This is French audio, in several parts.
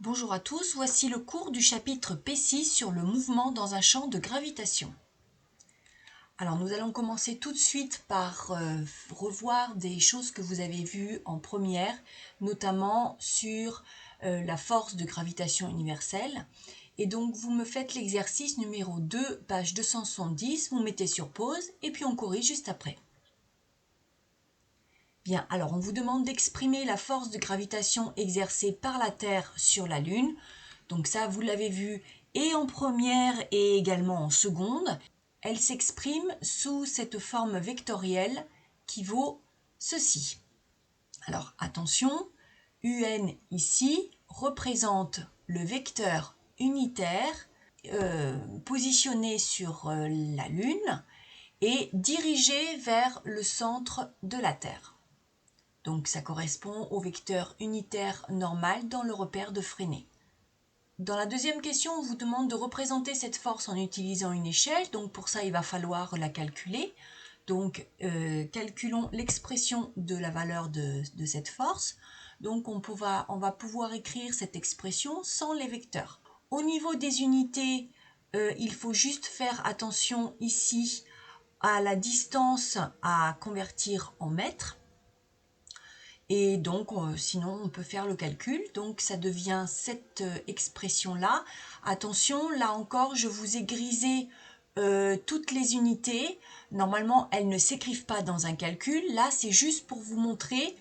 Bonjour à tous, voici le cours du chapitre P6 sur le mouvement dans un champ de gravitation. Alors nous allons commencer tout de suite par revoir des choses que vous avez vues en première, notamment sur la force de gravitation universelle. Et donc vous me faites l'exercice numéro 2, page 270, vous mettez sur pause et puis on corrige juste après. Bien, alors on vous demande d'exprimer la force de gravitation exercée par la Terre sur la Lune. Donc ça, vous l'avez vu et en première et également en seconde. Elle s'exprime sous cette forme vectorielle qui vaut ceci. Alors attention, UN ici représente le vecteur unitaire positionné sur la Lune et dirigé vers le centre de la Terre. Donc ça correspond au vecteur unitaire normal dans le repère de Fresnel. Dans la deuxième question, on vous demande de représenter cette force en utilisant une échelle. Donc pour ça, il va falloir la calculer. Donc calculons l'expression de la valeur de cette force. Donc on va pouvoir écrire cette expression sans les vecteurs. Au niveau des unités, il faut juste faire attention ici à la distance à convertir en mètres. Et donc, sinon, on peut faire le calcul. Donc, ça devient cette expression-là. Attention, là encore, je vous ai grisé toutes les unités. Normalement, elles ne s'écrivent pas dans un calcul. Là, c'est juste pour vous montrer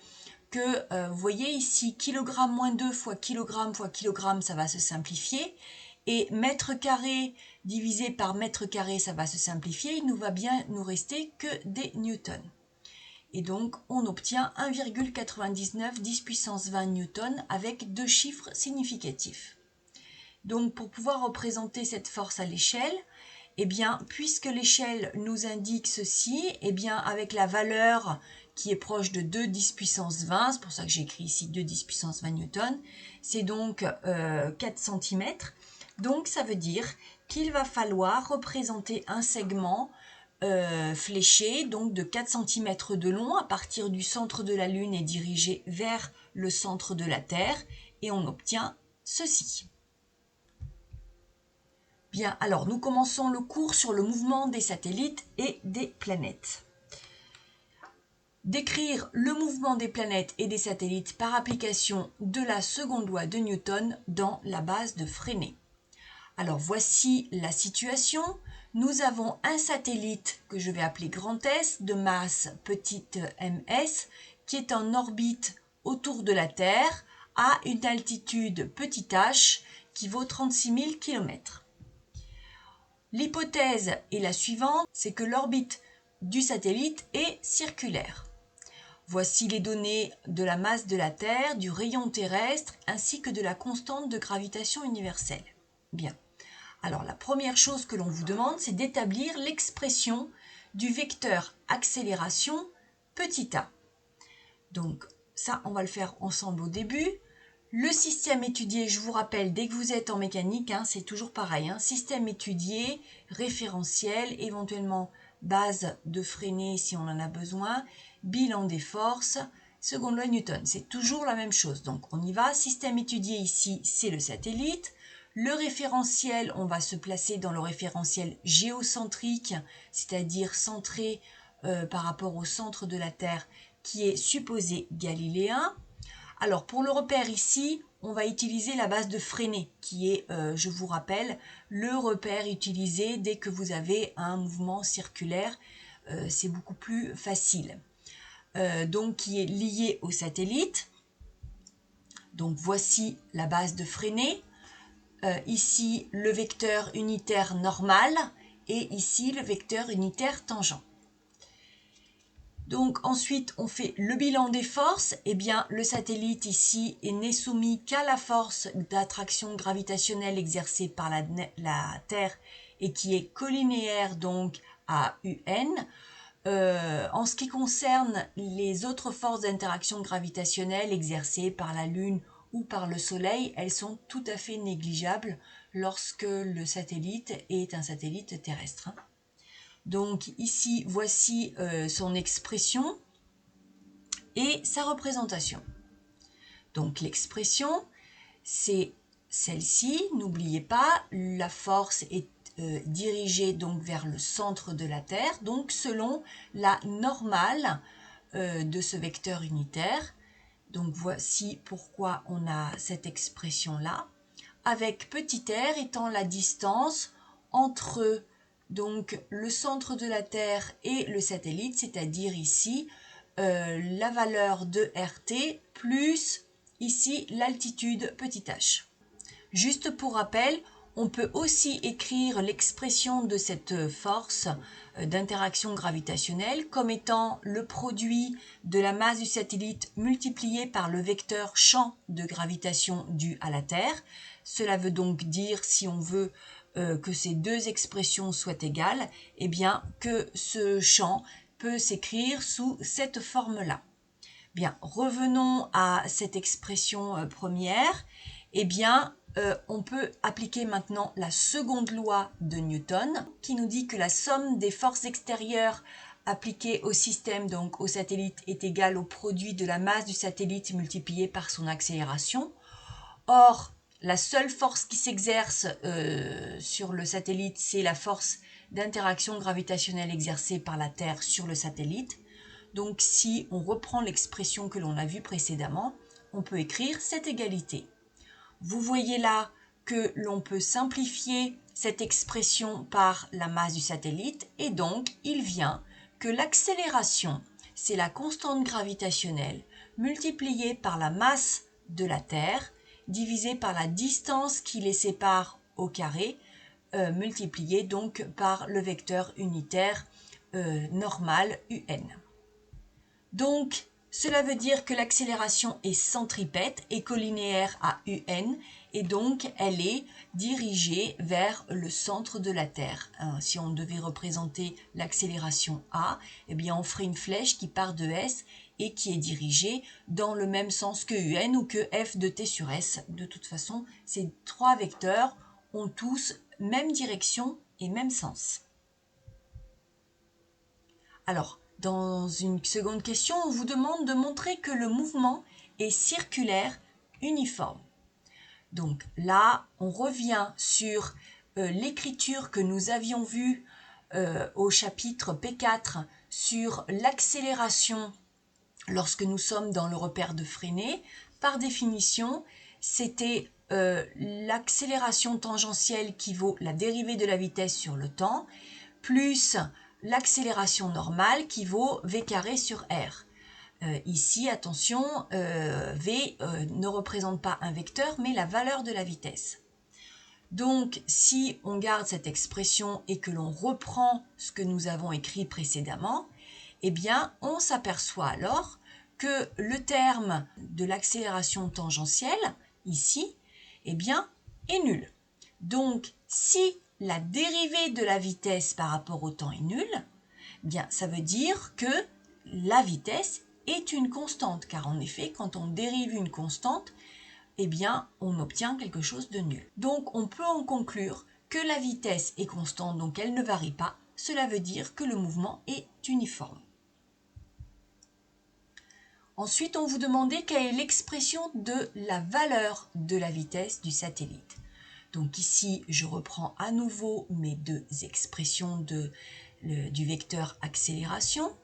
que, vous voyez ici, kilogramme moins 2 fois kilogramme, ça va se simplifier. Et mètre carré divisé par mètre carré, ça va se simplifier. Il ne va bien nous rester que des newtons. Et donc, on obtient 1,99 10 puissance 20 newtons avec deux chiffres significatifs. Donc, pour pouvoir représenter cette force à l'échelle, eh bien, puisque l'échelle nous indique ceci, eh bien, avec la valeur qui est proche de 2 10 puissance 20, c'est pour ça que j'écris ici 2 10 puissance 20 newtons, c'est donc 4 cm. Donc, ça veut dire qu'il va falloir représenter un segment fléché, donc de 4 cm de long à partir du centre de la Lune et dirigé vers le centre de la Terre, et on obtient ceci. Bien, alors nous commençons le cours sur le mouvement des satellites et des planètes. Décrire le mouvement des planètes et des satellites par application de la seconde loi de Newton dans la base de Fresnel. Alors voici la situation. Nous avons un satellite que je vais appeler grand S de masse petite ms qui est en orbite autour de la Terre à une altitude petit h qui vaut 36 000 km. L'hypothèse est la suivante, c'est que l'orbite du satellite est circulaire. Voici les données de la masse de la Terre, du rayon terrestre ainsi que de la constante de gravitation universelle. Bien. Alors la première chose que l'on vous demande, c'est d'établir l'expression du vecteur accélération petit a. Donc ça, on va le faire ensemble au début. Le système étudié, je vous rappelle, dès que vous êtes en mécanique, c'est toujours pareil. Système étudié, référentiel, éventuellement base de Fresnel si on en a besoin, bilan des forces, seconde loi Newton. C'est toujours la même chose. Donc on y va. Système étudié ici, c'est le satellite. Le référentiel, on va se placer dans le référentiel géocentrique, c'est-à-dire centré par rapport au centre de la Terre qui est supposé galiléen. Alors pour le repère ici, on va utiliser la base de Fresnel qui est, je vous rappelle, le repère utilisé dès que vous avez un mouvement circulaire. C'est beaucoup plus facile. Donc qui est lié au satellite. Donc voici la base de Fresnel. Ici le vecteur unitaire normal et ici le vecteur unitaire tangent. Donc ensuite on fait le bilan des forces. Eh bien le satellite ici n'est soumis qu'à la force d'attraction gravitationnelle exercée par la Terre et qui est collinéaire donc à UN. En ce qui concerne les autres forces d'interaction gravitationnelle exercées par la Lune ou par le Soleil, elles sont tout à fait négligeables lorsque le satellite est un satellite terrestre. Donc ici, voici son expression et sa représentation. Donc l'expression, c'est celle-ci. N'oubliez pas, la force est dirigée donc vers le centre de la Terre, donc selon la normale de ce vecteur unitaire. Donc voici pourquoi on a cette expression-là, avec petit r étant la distance entre donc le centre de la Terre et le satellite, c'est-à-dire ici la valeur de RT plus ici l'altitude petit h. Juste pour rappel, on peut aussi écrire l'expression de cette force d'interaction gravitationnelle comme étant le produit de la masse du satellite multiplié par le vecteur champ de gravitation dû à la Terre. Cela veut donc dire, si on veut que ces deux expressions soient égales, eh bien que ce champ peut s'écrire sous cette forme-là. Bien, revenons à cette expression première. Eh bien, on peut appliquer maintenant la seconde loi de Newton qui nous dit que la somme des forces extérieures appliquées au système, donc au satellite, est égale au produit de la masse du satellite multiplié par son accélération. Or, la seule force qui s'exerce sur le satellite, c'est la force d'interaction gravitationnelle exercée par la Terre sur le satellite. Donc, si on reprend l'expression que l'on a vue précédemment, on peut écrire cette égalité. Vous voyez là que l'on peut simplifier cette expression par la masse du satellite et donc il vient que l'accélération, c'est la constante gravitationnelle multipliée par la masse de la Terre divisée par la distance qui les sépare au carré, multipliée donc par le vecteur unitaire normal UN. Donc, cela veut dire que l'accélération est centripète et collinéaire à UN et donc elle est dirigée vers le centre de la Terre. Si on devait représenter l'accélération A, eh bien on ferait une flèche qui part de S et qui est dirigée dans le même sens que UN ou que F de T sur S. De toute façon, ces trois vecteurs ont tous même direction et même sens. Alors, dans une seconde question, on vous demande de montrer que le mouvement est circulaire uniforme. Donc là, on revient sur l'écriture que nous avions vue au chapitre P4 sur l'accélération lorsque nous sommes dans le repère de Freinet. Par définition, c'était l'accélération tangentielle qui vaut la dérivée de la vitesse sur le temps, plus l'accélération normale qui vaut v carré sur r. Ici, attention, v ne représente pas un vecteur, mais la valeur de la vitesse. Donc, si on garde cette expression et que l'on reprend ce que nous avons écrit précédemment, eh bien, on s'aperçoit alors que le terme de l'accélération tangentielle, ici, eh bien, est nul. Donc, si la dérivée de la vitesse par rapport au temps est nulle, bien, ça veut dire que la vitesse est une constante, car en effet, quand on dérive une constante, eh bien, on obtient quelque chose de nul. Donc, on peut en conclure que la vitesse est constante, donc elle ne varie pas. Cela veut dire que le mouvement est uniforme. Ensuite, on vous demandait quelle est l'expression de la valeur de la vitesse du satellite. Donc ici, je reprends à nouveau mes deux expressions du vecteur accélération.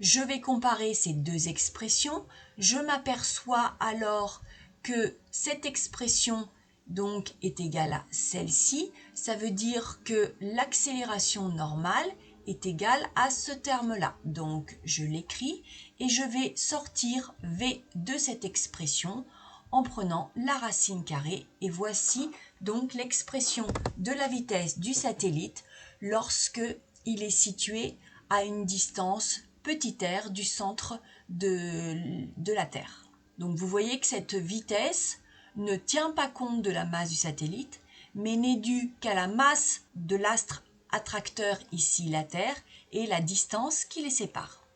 Je vais comparer ces deux expressions. Je m'aperçois alors que cette expression donc est égale à celle-ci. Ça veut dire que l'accélération normale est égale à ce terme-là. Donc je l'écris et je vais sortir V de cette expression en prenant la racine carrée. Et voici donc l'expression de la vitesse du satellite lorsque il est situé à une distance petit r du centre de la Terre. Donc vous voyez que cette vitesse ne tient pas compte de la masse du satellite, mais n'est due qu'à la masse de l'astre attracteur, ici la Terre, et la distance qui les sépare.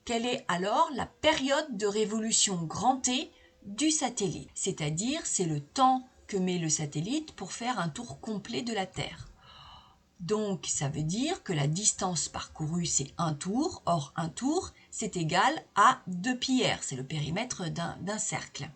Quelle est alors la période de révolution grand T du satellite? C'est-à-dire, c'est le temps que met le satellite pour faire un tour complet de la Terre. Donc, ça veut dire que la distance parcourue, c'est un tour. Or, un tour, c'est égal à 2πr. C'est le périmètre d'un cercle.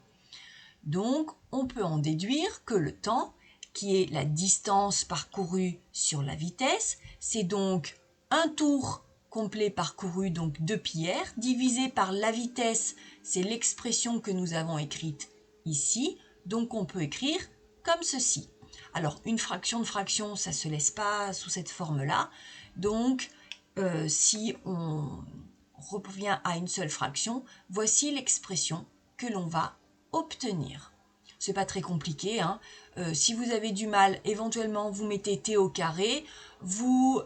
Donc, on peut en déduire que le temps, qui est la distance parcourue sur la vitesse, c'est donc un tour complet parcouru, donc 2πr, divisé par la vitesse, c'est l'expression que nous avons écrite ici, donc on peut écrire comme ceci. Alors, une fraction de fraction, ça ne se laisse pas sous cette forme-là, donc si on revient à une seule fraction, voici l'expression que l'on va obtenir. C'est pas très compliqué, hein. Si vous avez du mal, éventuellement vous mettez t au carré, vous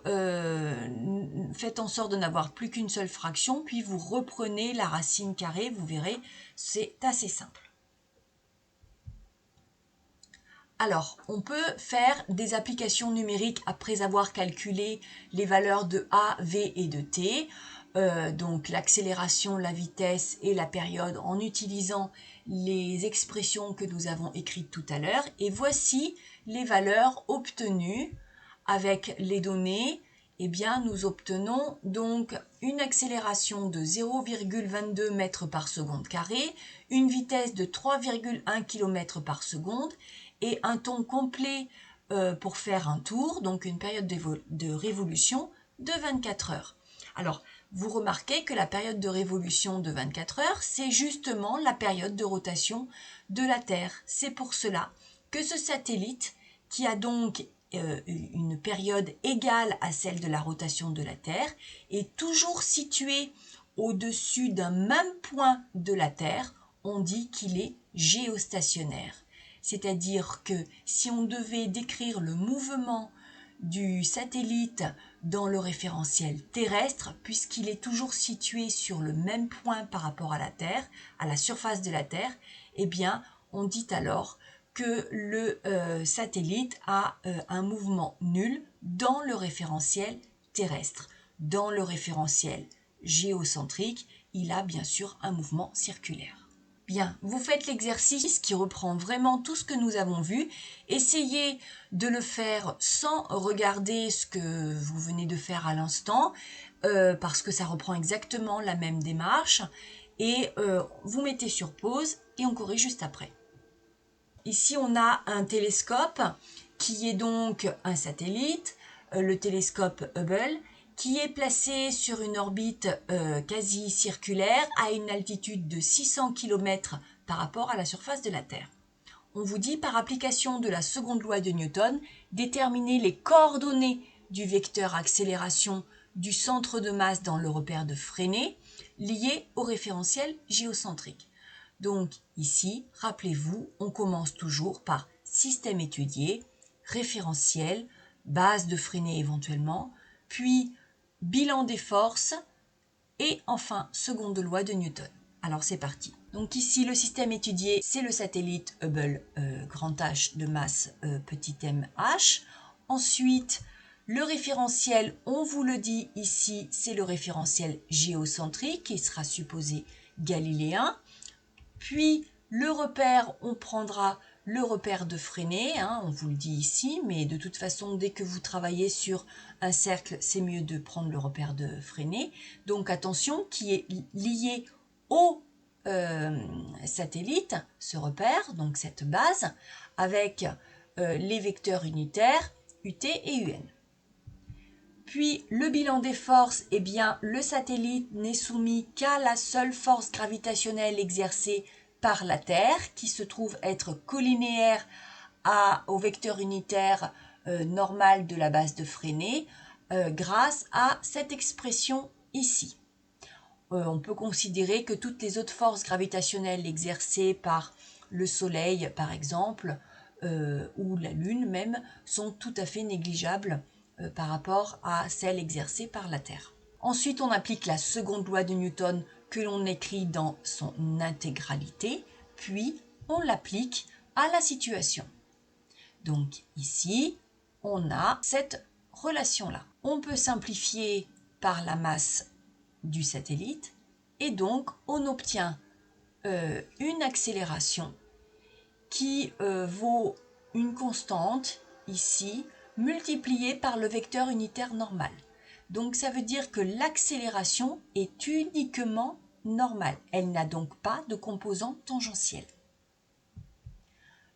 faites en sorte de n'avoir plus qu'une seule fraction, puis vous reprenez la racine carrée, vous verrez, c'est assez simple. Alors, on peut faire des applications numériques après avoir calculé les valeurs de a, v et de t, donc l'accélération, la vitesse et la période en utilisant les expressions que nous avons écrites tout à l'heure. Et voici les valeurs obtenues avec les données. Eh bien, nous obtenons donc une accélération de 0,22 mètres par seconde carré, une vitesse de 3,1 km par seconde et un temps complet pour faire un tour, donc une période de révolution de 24 heures. Alors, vous remarquez que la période de révolution de 24 heures, c'est justement la période de rotation de la Terre. C'est pour cela que ce satellite, qui a donc une période égale à celle de la rotation de la Terre, est toujours situé au-dessus d'un même point de la Terre. On dit qu'il est géostationnaire. C'est-à-dire que si on devait décrire le mouvement du satellite dans le référentiel terrestre, puisqu'il est toujours situé sur le même point par rapport à la Terre, à la surface de la Terre, eh bien, on dit alors que le satellite a un mouvement nul dans le référentiel terrestre. Dans le référentiel géocentrique, il a bien sûr un mouvement circulaire. Bien, vous faites l'exercice qui reprend vraiment tout ce que nous avons vu. Essayez de le faire sans regarder ce que vous venez de faire à l'instant, parce que ça reprend exactement la même démarche. Et vous mettez sur pause et on corrige juste après. Ici, on a un télescope qui est donc un satellite, le télescope Hubble, qui est placé sur une orbite quasi circulaire à une altitude de 600 km par rapport à la surface de la Terre. On vous dit, par application de la seconde loi de Newton, déterminer les coordonnées du vecteur accélération du centre de masse dans le repère de Freinet lié au référentiel géocentrique. Donc ici, rappelez-vous, on commence toujours par système étudié, référentiel, base de Freinet éventuellement, puis bilan des forces et enfin seconde loi de Newton. Alors c'est parti. Donc ici le système étudié, c'est le satellite Hubble grand H de masse petit m h. Ensuite, le référentiel, on vous le dit ici, c'est le référentiel géocentrique qui sera supposé galiléen. Puis le repère, on prendra le repère de Freinet, hein, on vous le dit ici, mais de toute façon, dès que vous travaillez sur un cercle, c'est mieux de prendre le repère de Freinet. Donc attention, qui est lié au satellite, ce repère, donc cette base, avec les vecteurs unitaires UT et UN. Puis le bilan des forces, eh bien le satellite n'est soumis qu'à la seule force gravitationnelle exercée par la Terre, qui se trouve être collinéaire au vecteur unitaire normal de la base de Freinet, grâce à cette expression ici. On peut considérer que toutes les autres forces gravitationnelles exercées par le Soleil, par exemple, ou la Lune même, sont tout à fait négligeables par rapport à celles exercées par la Terre. Ensuite, on applique la seconde loi de Newton que l'on écrit dans son intégralité, puis on l'applique à la situation. Donc ici, on a cette relation-là. On peut simplifier par la masse du satellite et donc on obtient une accélération qui vaut une constante ici multipliée par le vecteur unitaire normal. Donc ça veut dire que l'accélération est uniquement normale. Elle n'a donc pas de composant tangentiel.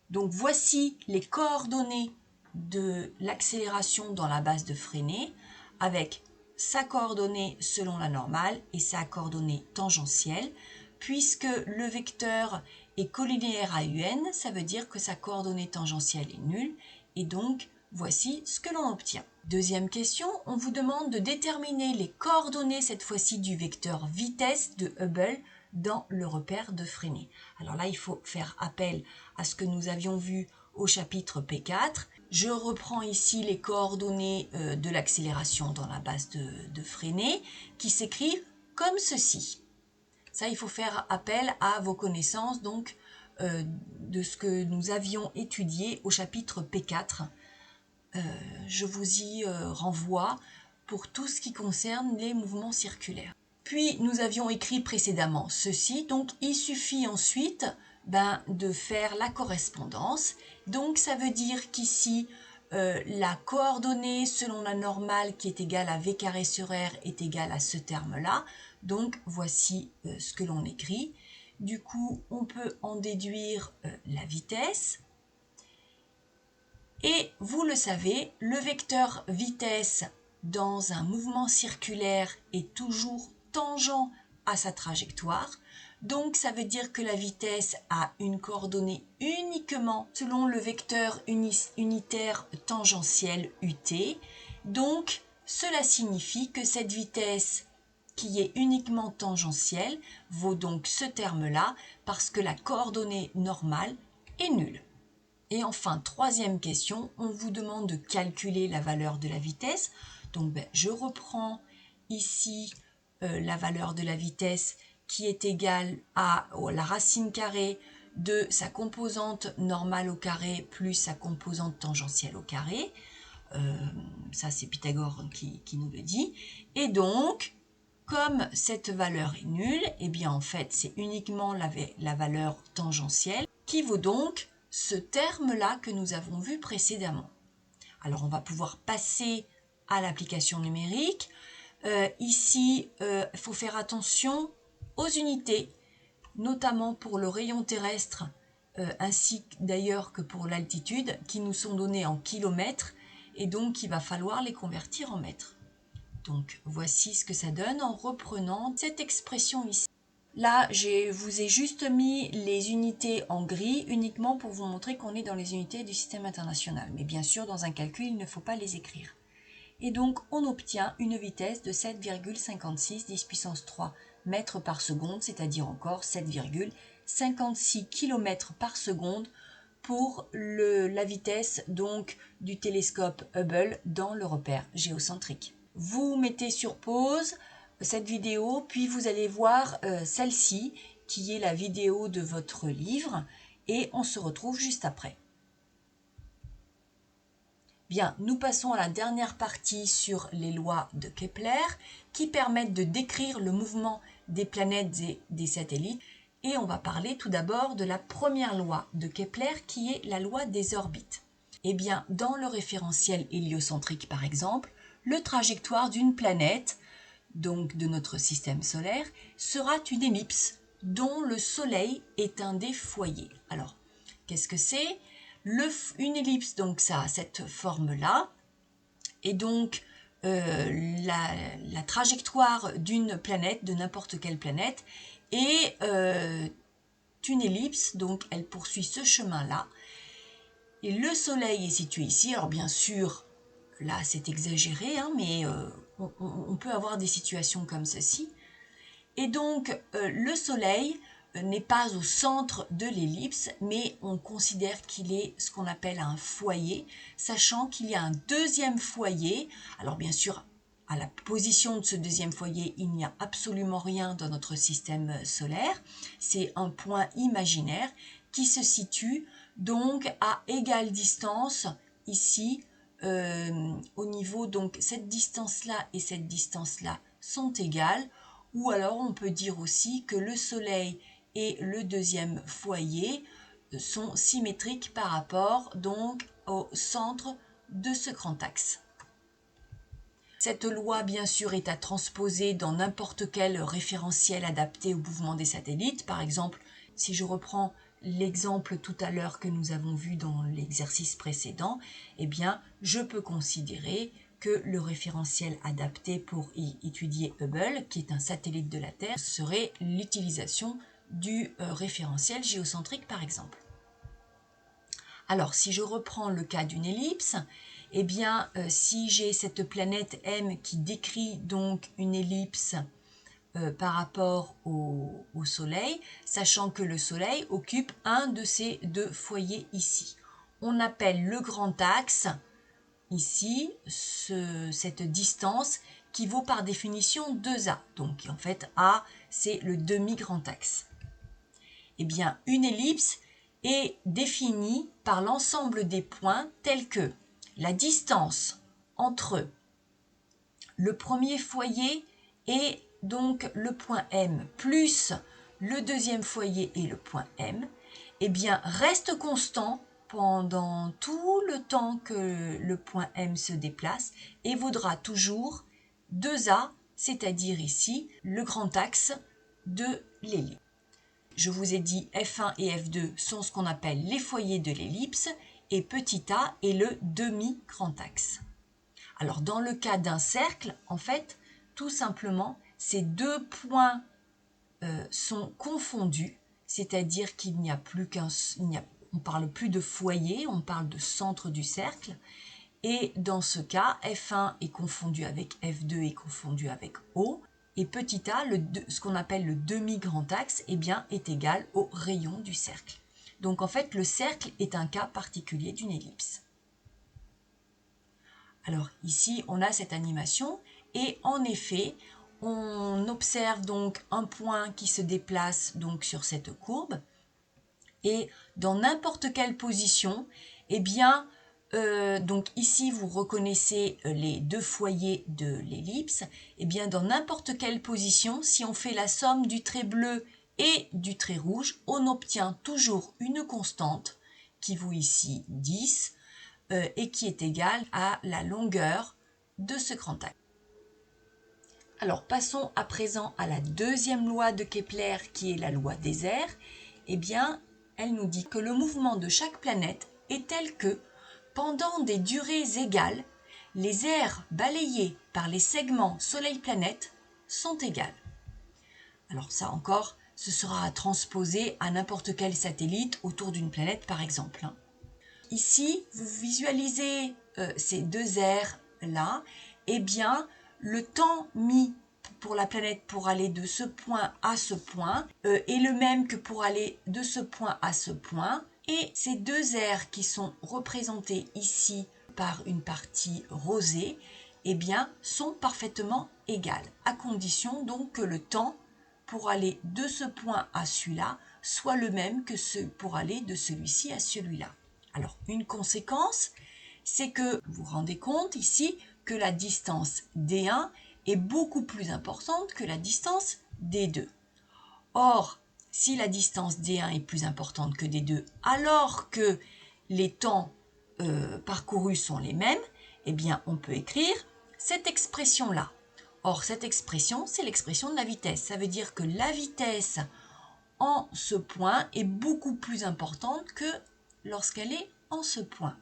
Donc voici les coordonnées de l'accélération dans la base de freinée avec sa coordonnée selon la normale et sa coordonnée tangentielle. Puisque le vecteur est collinéaire à un, ça veut dire que sa coordonnée tangentielle est nulle et donc voici ce que l'on obtient. Deuxième question, on vous demande de déterminer les coordonnées cette fois-ci du vecteur vitesse de Hubble dans le repère de freinée. Alors là, il faut faire appel à ce que nous avions vu au chapitre P4. Je reprends ici les coordonnées de l'accélération dans la base de freinée qui s'écrivent comme ceci. Ça, il faut faire appel à vos connaissances donc de ce que nous avions étudié au chapitre P4. Je vous y renvoie pour tout ce qui concerne les mouvements circulaires. Puis, nous avions écrit précédemment ceci, donc il suffit ensuite de faire la correspondance. Donc, ça veut dire qu'ici, la coordonnée selon la normale qui est égale à v carré sur r est égale à ce terme-là. Donc, voici ce que l'on écrit. Du coup, on peut en déduire la vitesse. Et vous le savez, le vecteur vitesse dans un mouvement circulaire est toujours tangent à sa trajectoire. Donc ça veut dire que la vitesse a une coordonnée uniquement selon le vecteur unitaire tangentiel ut. Donc cela signifie que cette vitesse qui est uniquement tangentielle vaut donc ce terme-là parce que la coordonnée normale est nulle. Et enfin, troisième question, on vous demande de calculer la valeur de la vitesse. Donc je reprends ici la valeur de la vitesse qui est égale à la racine carrée de sa composante normale au carré plus sa composante tangentielle au carré. Ça c'est Pythagore qui nous le dit. Et donc, comme cette valeur est nulle, eh bien en fait c'est uniquement la valeur tangentielle qui vaut donc ce terme-là que nous avons vu précédemment. Alors on va pouvoir passer à l'application numérique. Ici, il faut faire attention aux unités, notamment pour le rayon terrestre, ainsi d'ailleurs que pour l'altitude, qui nous sont données en kilomètres, et donc il va falloir les convertir en mètres. Donc voici ce que ça donne en reprenant cette expression ici. Là, je vous ai juste mis les unités en gris uniquement pour vous montrer qu'on est dans les unités du système international. Mais bien sûr, dans un calcul, il ne faut pas les écrire. Et donc, on obtient une vitesse de 7,56 10 puissance 3 mètres par seconde, c'est-à-dire encore 7,56 km par seconde pour la vitesse donc du télescope Hubble dans le repère géocentrique. Vous mettez sur pause cette vidéo, puis vous allez voir celle-ci, qui est la vidéo de votre livre, et on se retrouve juste après. Bien, nous passons à la dernière partie sur les lois de Kepler, qui permettent de décrire le mouvement des planètes et des satellites. Et on va parler tout d'abord de la première loi de Kepler, qui est la loi des orbites. Eh bien, dans le référentiel héliocentrique, par exemple, le trajectoire d'une planète, donc de notre système solaire, sera une ellipse dont le Soleil est un des foyers. Alors, qu'est-ce que c'est ? Une ellipse, donc ça a cette forme-là, et donc la trajectoire d'une planète, de n'importe quelle planète, est une ellipse, donc elle poursuit ce chemin-là, et le Soleil est situé ici. Alors bien sûr, là c'est exagéré, hein, mais on peut avoir des situations comme ceci. Et donc le Soleil n'est pas au centre de l'ellipse, mais on considère qu'il est ce qu'on appelle un foyer, sachant qu'il y a un deuxième foyer. Alors bien sûr, à la position de ce deuxième foyer, il n'y a absolument rien dans notre système solaire. C'est un point imaginaire qui se situe donc à égale distance ici au niveau, donc cette distance-là et cette distance-là sont égales, ou alors on peut dire aussi que le Soleil et le deuxième foyer sont symétriques par rapport donc au centre de ce grand axe. Cette loi, bien sûr, est à transposer dans n'importe quel référentiel adapté au mouvement des satellites. Par exemple, si je reprends l'exemple tout à l'heure que nous avons vu dans l'exercice précédent, eh bien, je peux considérer que le référentiel adapté pour y étudier Hubble, qui est un satellite de la Terre, serait l'utilisation du référentiel géocentrique par exemple. Alors, si je reprends le cas d'une ellipse, eh bien, si j'ai cette planète M qui décrit donc une ellipse par rapport au Soleil, sachant que le Soleil occupe un de ces deux foyers ici. On appelle le grand axe, ici, cette distance qui vaut par définition 2A. Donc, en fait, A, c'est le demi-grand axe. Eh bien, une ellipse est définie par l'ensemble des points tels que la distance entre le premier foyer et donc le point M plus le deuxième foyer et le point M, eh bien, reste constant pendant tout le temps que le point M se déplace et vaudra toujours 2A, c'est-à-dire ici le grand axe de l'ellipse. Je vous ai dit F1 et F2 sont ce qu'on appelle les foyers de l'ellipse et petit a est le demi-grand axe. Alors dans le cas d'un cercle, en fait, tout simplement, ces deux points sont confondus, c'est-à-dire qu'il n'y a plus on ne parle plus de foyer, on parle de centre du cercle. Et dans ce cas, F1 est confondu avec F2 est confondu avec O. Et petit a, ce qu'on appelle le demi-grand axe, eh bien, est égal au rayon du cercle. Donc en fait, le cercle est un cas particulier d'une ellipse. Alors ici, on a cette animation et en effet, on observe donc un point qui se déplace donc sur cette courbe et dans n'importe quelle position, eh bien, donc ici vous reconnaissez les deux foyers de l'ellipse, eh bien dans n'importe quelle position, si on fait la somme du trait bleu et du trait rouge, on obtient toujours une constante qui vaut ici 10 et qui est égale à la longueur de ce grand axe. Alors passons à présent à la deuxième loi de Kepler qui est la loi des airs. Eh bien, elle nous dit que le mouvement de chaque planète est tel que, pendant des durées égales, les aires balayées par les segments Soleil-planète sont égales. Alors ça encore, ce sera à transposer à n'importe quel satellite autour d'une planète par exemple. Ici, vous visualisez ces deux aires-là, eh bien, le temps mis pour la planète pour aller de ce point à ce point est le même que pour aller de ce point à ce point. Et ces deux aires qui sont représentées ici par une partie rosée, eh bien, sont parfaitement égales, à condition donc que le temps pour aller de ce point à celui-là soit le même que pour aller de celui-ci à celui-là. Alors, une conséquence, c'est que vous vous rendez compte ici que la distance D1 est beaucoup plus importante que la distance D2. Or, si la distance D1 est plus importante que D2, alors que les temps parcourus sont les mêmes, eh bien, on peut écrire cette expression-là. Or, cette expression, c'est l'expression de la vitesse. Ça veut dire que la vitesse en ce point est beaucoup plus importante que lorsqu'elle est en ce point.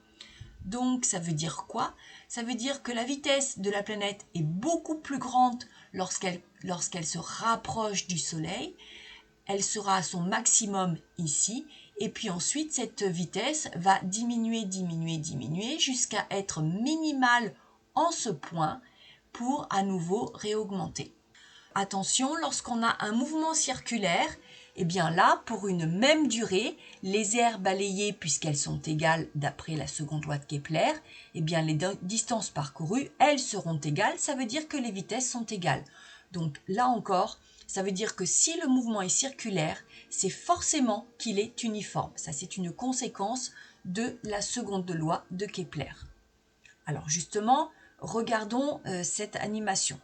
Donc ça veut dire quoi? Ça veut dire que la vitesse de la planète est beaucoup plus grande lorsqu'elle se rapproche du Soleil. Elle sera à son maximum ici. Et puis ensuite, cette vitesse va diminuer, diminuer, diminuer jusqu'à être minimale en ce point pour à nouveau réaugmenter. Attention, lorsqu'on a un mouvement circulaire, eh bien là, pour une même durée, les aires balayées, puisqu'elles sont égales d'après la seconde loi de Kepler, eh bien les distances parcourues, elles seront égales, ça veut dire que les vitesses sont égales. Donc là encore, ça veut dire que si le mouvement est circulaire, c'est forcément qu'il est uniforme. Ça, c'est une conséquence de la seconde loi de Kepler. Alors justement, regardons cette animation.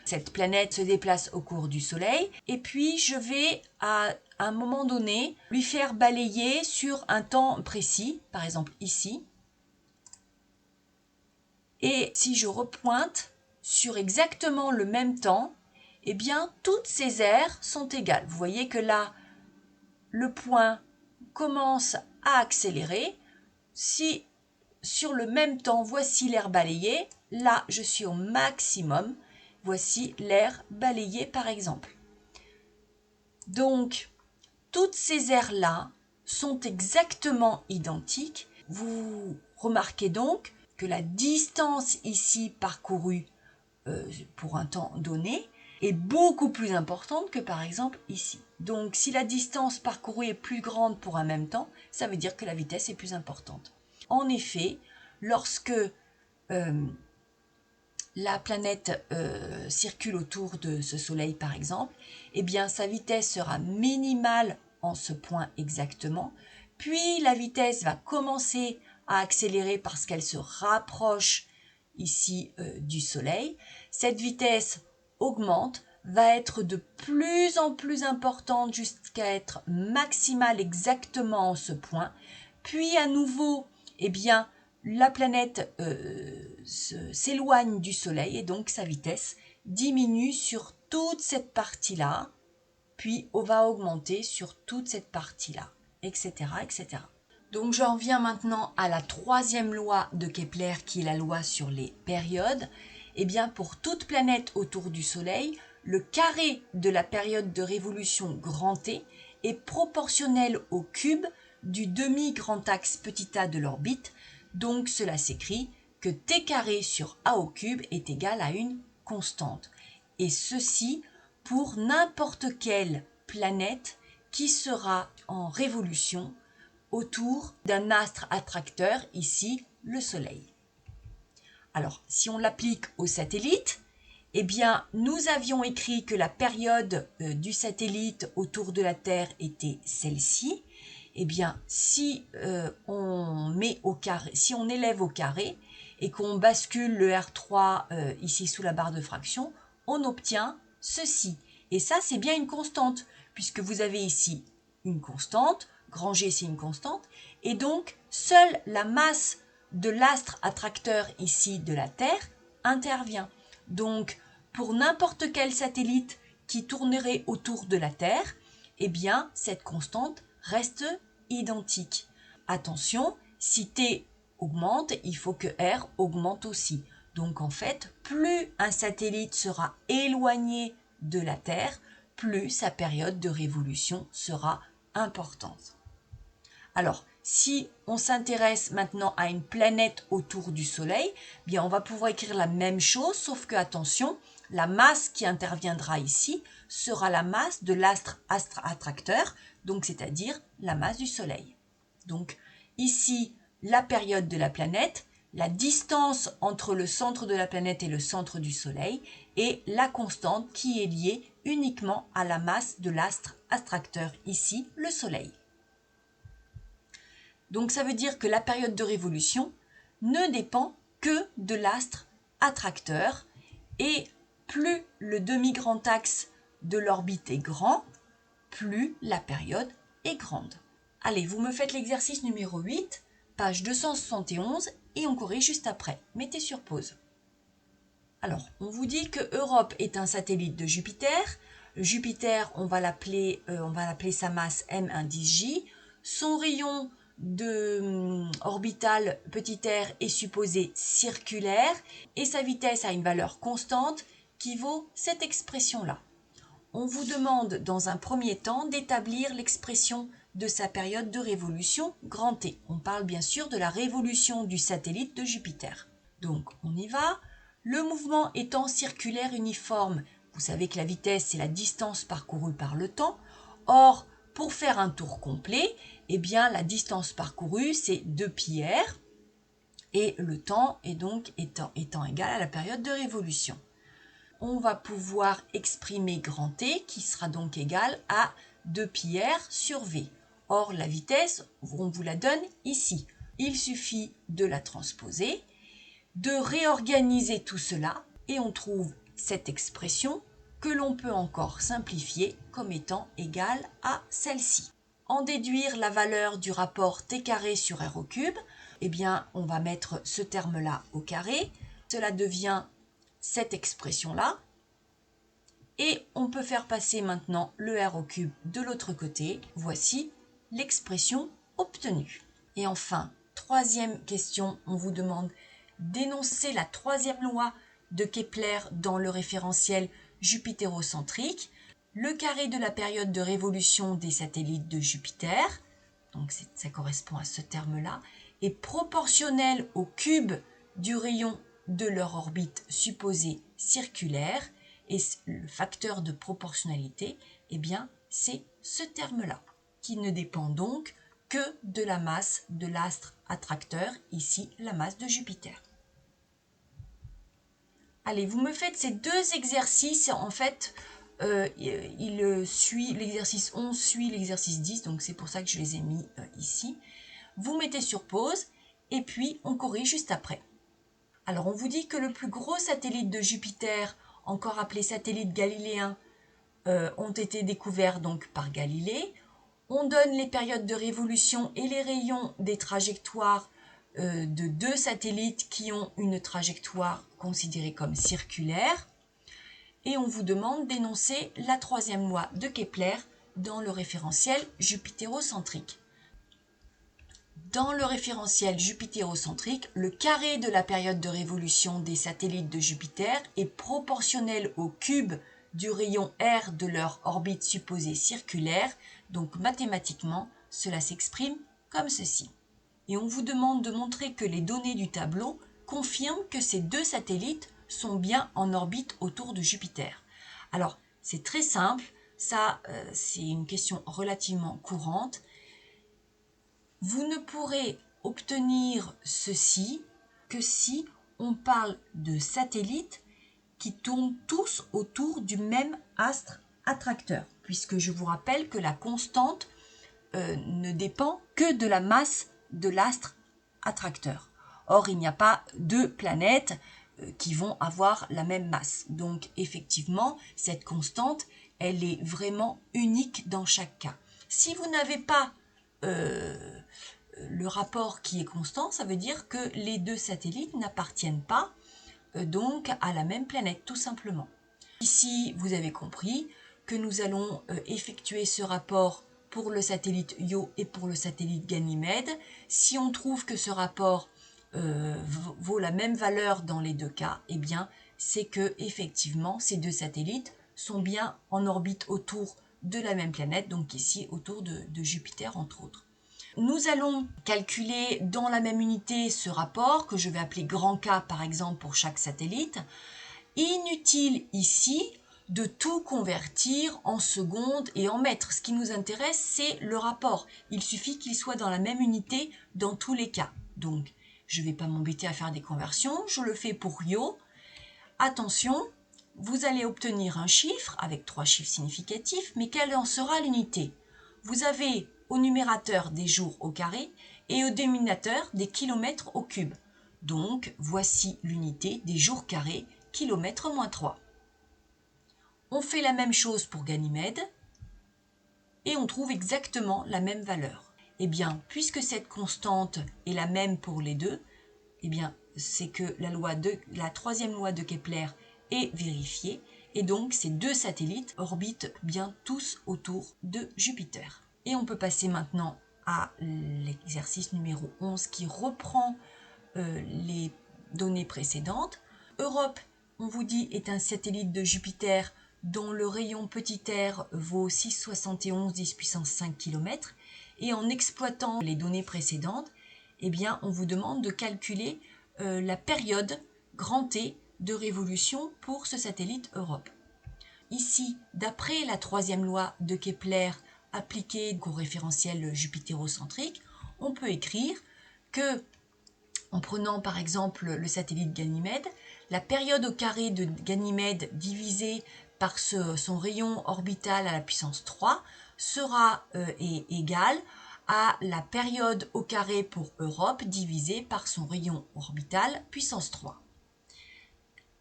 Cette planète se déplace au cours du Soleil et puis je vais à un moment donné lui faire balayer sur un temps précis, par exemple ici. Et si je repointe sur exactement le même temps, eh bien toutes ces aires sont égales. Vous voyez que là, le point commence à accélérer, si sur le même temps, voici l'air balayé, là je suis au maximum, voici l'air balayé par exemple. Donc, toutes ces aires-là sont exactement identiques. Vous remarquez donc que la distance ici parcourue pour un temps donné est beaucoup plus importante que par exemple ici. Donc si la distance parcourue est plus grande pour un même temps, ça veut dire que la vitesse est plus importante. En effet, lorsque la planète circule autour de ce Soleil par exemple, eh bien sa vitesse sera minimale en ce point exactement, puis la vitesse va commencer à accélérer parce qu'elle se rapproche ici du Soleil. Cette vitesse augmente, va être de plus en plus importante jusqu'à être maximale exactement en ce point, puis à nouveau, eh bien, la planète s'éloigne du Soleil et donc sa vitesse diminue sur toute cette partie-là, puis on va augmenter sur toute cette partie-là, etc., etc. Donc j'en viens maintenant à la troisième loi de Kepler qui est la loi sur les périodes. Eh bien pour toute planète autour du Soleil, le carré de la période de révolution grand T est proportionnel au cube du demi-grand axe petit a de l'orbite. Donc cela s'écrit que T carré sur A au cube est égal à une constante. Et ceci pour n'importe quelle planète qui sera en révolution autour d'un astre attracteur, ici le Soleil. Alors, si on l'applique au satellite, eh bien, nous avions écrit que la période du satellite autour de la Terre était celle-ci. Eh bien, si on met au carré, si on élève au carré et qu'on bascule le R3 ici sous la barre de fraction, on obtient ceci. Et ça, c'est bien une constante, puisque vous avez ici une constante, grand G c'est une constante, et donc seule la masse de l'astre attracteur ici de la Terre intervient. Donc pour n'importe quel satellite qui tournerait autour de la Terre, eh bien cette constante reste identique. Attention, si T augmente, il faut que R augmente aussi. Donc en fait, plus un satellite sera éloigné de la Terre, plus sa période de révolution sera importante. Alors, si on s'intéresse maintenant à une planète autour du Soleil, bien on va pouvoir écrire la même chose, sauf que attention, la masse qui interviendra ici sera la masse de l'astre attracteur, donc c'est-à-dire la masse du Soleil. Donc ici, la période de la planète, la distance entre le centre de la planète et le centre du Soleil, et la constante qui est liée uniquement à la masse de l'astre attracteur, ici le Soleil. Donc ça veut dire que la période de révolution ne dépend que de l'astre attracteur et plus le demi-grand axe de l'orbite est grand, plus la période est grande. Allez, vous me faites l'exercice numéro 8, page 271 et on corrige juste après. Mettez sur pause. Alors, on vous dit que Europe est un satellite de Jupiter. Jupiter, on va l'appeler sa masse M indice J. Son rayon orbital petit r est supposé circulaire et sa vitesse a une valeur constante qui vaut cette expression-là. On vous demande dans un premier temps d'établir l'expression de sa période de révolution grand T. On parle bien sûr de la révolution du satellite de Jupiter. Donc on y va. Le mouvement étant circulaire uniforme, vous savez que la vitesse c'est la distance parcourue par le temps. Or, pour faire un tour complet, eh bien la distance parcourue c'est 2πr et le temps est donc étant égal à la période de révolution. On va pouvoir exprimer grand T qui sera donc égal à 2πr sur v. Or la vitesse, on vous la donne ici. Il suffit de la transposer, de réorganiser tout cela et on trouve cette expression que l'on peut encore simplifier comme étant égale à celle-ci. En déduire la valeur du rapport T carré sur R au cube, eh bien on va mettre ce terme-là au carré. Cela devient cette expression-là. Et on peut faire passer maintenant le r au cube de l'autre côté. Voici l'expression obtenue. Et enfin, troisième question, on vous demande d'énoncer la troisième loi de Kepler dans le référentiel jupiterocentrique. Le carré de la période de révolution des satellites de Jupiter, donc ça correspond à ce terme-là, est proportionnel au cube du rayon de leur orbite supposée circulaire. Et le facteur de proportionnalité, eh bien, c'est ce terme-là, qui ne dépend donc que de la masse de l'astre attracteur, ici la masse de Jupiter. Allez, vous me faites ces deux exercices. En fait, l'exercice 11 suit l'exercice 10, donc c'est pour ça que je les ai mis ici. Vous mettez sur pause et puis on corrige juste après. Alors, on vous dit que le plus gros satellite de Jupiter, encore appelé satellite galiléen, ont été découverts donc par Galilée. On donne les périodes de révolution et les rayons des trajectoires de deux satellites qui ont une trajectoire considérée comme circulaire. Et on vous demande d'énoncer la troisième loi de Kepler dans le référentiel jupiterocentrique. Dans le référentiel jupiterocentrique, le carré de la période de révolution des satellites de Jupiter est proportionnel au cube du rayon R de leur orbite supposée circulaire, donc mathématiquement, cela s'exprime comme ceci. Et on vous demande de montrer que les données du tableau confirment que ces deux satellites sont bien en orbite autour de Jupiter. Alors, c'est très simple, ça c'est une question relativement courante. Vous ne pourrez obtenir ceci que si on parle de satellites qui tournent tous autour du même astre attracteur, puisque je vous rappelle que la constante ne dépend que de la masse de l'astre attracteur. Or, il n'y a pas deux planètes qui vont avoir la même masse. Donc, effectivement, cette constante, elle est vraiment unique dans chaque cas. Si vous n'avez pas le rapport qui est constant, ça veut dire que les deux satellites n'appartiennent pas donc à la même planète, tout simplement. Ici, vous avez compris que nous allons effectuer ce rapport pour le satellite Io et pour le satellite Ganymède. Si on trouve que ce rapport vaut la même valeur dans les deux cas, eh bien, c'est que effectivement ces deux satellites sont bien en orbite autour de la même planète, donc ici autour de Jupiter entre autres. Nous allons calculer dans la même unité ce rapport que je vais appeler grand K par exemple pour chaque satellite. Inutile ici de tout convertir en secondes et en mètres. Ce qui nous intéresse, c'est le rapport. Il suffit qu'il soit dans la même unité dans tous les cas. Donc, je ne vais pas m'embêter à faire des conversions. Je le fais pour Io. Attention, vous allez obtenir un chiffre avec 3 chiffres significatifs, mais quelle en sera l'unité? Vous avez au numérateur des jours au carré et au dénominateur des kilomètres au cube. Donc, voici l'unité des jours carrés, kilomètres moins 3. On fait la même chose pour Ganymède et on trouve exactement la même valeur. Eh bien, puisque cette constante est la même pour les deux, eh bien, c'est que la troisième loi de Kepler est vérifiée et donc ces deux satellites orbitent bien tous autour de Jupiter. Et on peut passer maintenant à l'exercice numéro 11 qui reprend les données précédentes. Europe, on vous dit, est un satellite de Jupiter dont le rayon petit r vaut 6,71 10 puissance 5 km. Et en exploitant les données précédentes, eh bien, on vous demande de calculer la période grand T de révolution pour ce satellite Europe. Ici, d'après la troisième loi de Kepler appliquée au référentiel jupiterocentrique, on peut écrire que, en prenant par exemple le satellite Ganymède, la période au carré de Ganymède divisée par son rayon orbital à la puissance 3 sera égale à la période au carré pour Europe divisée par son rayon orbital puissance 3.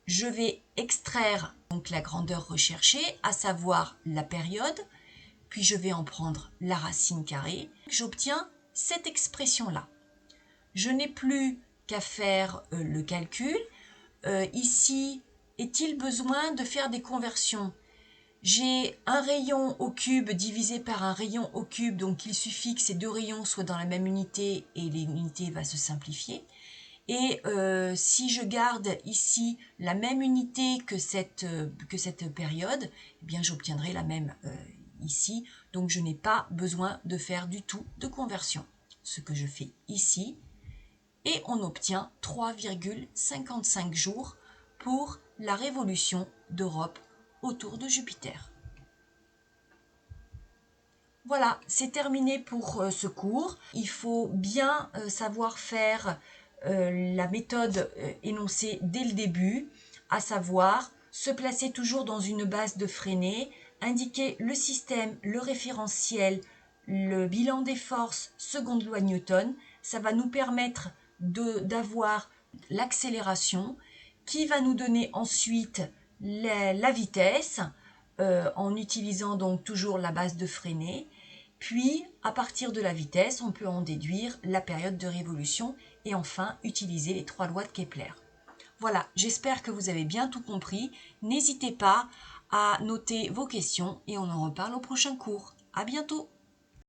Je vais extraire donc la grandeur recherchée, à savoir la période, puis je vais en prendre la racine carrée. J'obtiens cette expression-là. Je n'ai plus qu'à faire le calcul. Ici, est-il besoin de faire des conversions? J'ai un rayon au cube divisé par un rayon au cube, donc il suffit que ces deux rayons soient dans la même unité et l'unité va se simplifier. Et si je garde ici la même unité que cette période, eh bien j'obtiendrai la même ici. Donc je n'ai pas besoin de faire du tout de conversion. Ce que je fais ici, et on obtient 3,55 jours pour la révolution d'Europe autour de Jupiter. Voilà, c'est terminé pour ce cours. Il faut bien savoir faire la méthode énoncée dès le début, à savoir se placer toujours dans une base de Freinet, indiquer le système, le référentiel, le bilan des forces, seconde loi de Newton. Ça va nous permettre d'avoir l'accélération qui va nous donner ensuite la vitesse en utilisant donc toujours la base de Freinet. Puis, à partir de la vitesse, on peut en déduire la période de révolution et enfin utiliser les 3 lois de Kepler. Voilà, j'espère que vous avez bien tout compris. N'hésitez pas à noter vos questions et on en reparle au prochain cours. À bientôt!